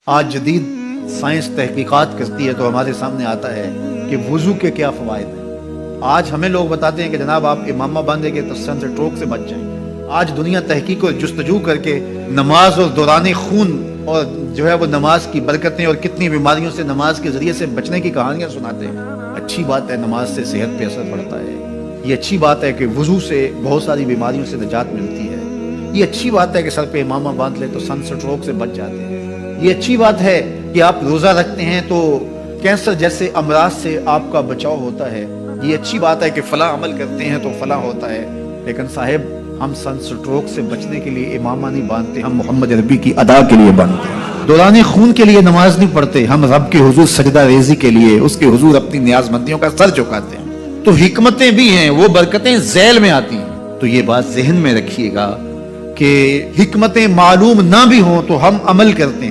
आज जदीद साइंस तहकीकात करती है तो हमारे सामने आता है कि वुजू के क्या फ़वाइद हैं। आज हमें लोग बताते हैं कि जनाब आप इमामा बांधेंगे तो सनस्ट्रोक से बच जाएंगे। आज दुनिया तहकीक और जुस्तजू करके नमाज और दौरान खून और जो है वो नमाज की बरकतें और कितनी बीमारियों से नमाज के जरिए से बचने की कहानियां सुनाते हैं। अच्छी बात है, नमाज से सेहत पे असर पड़ता है। ये अच्छी बात है कि वुजू से बहुत सारी बीमारियों से निजात मिलती है। ये अच्छी बात है कि सर पे इमामा बांध ले तो सनस्ट्रोक से बच जाते हैं। ये अच्छी बात है कि आप रोजा रखते हैं तो कैंसर जैसे अमराज से आपका बचाव होता है। ये अच्छी बात है कि फला अमल करते हैं तो फला होता है। लेकिन साहिब, हम सनस्ट्रोक से बचने के लिए इमामा नहीं बांधते, हम मोहम्मद रबी की अदा के लिए बांधते हैं। दौरान खून के लिए नमाज नहीं पढ़ते, हम रब के हुजूर सजदा रेजी के लिए उसके हुजूर अपनी नियाजमंदियों का सर झुकाते हैं। तो हिकमतें भी हैं, वो बरकतें ज़ैल में आती हैं। तो ये बात जहन में रखिएगा कि हिकमतें मालूम ना भी हों तो हम अमल करते हैं।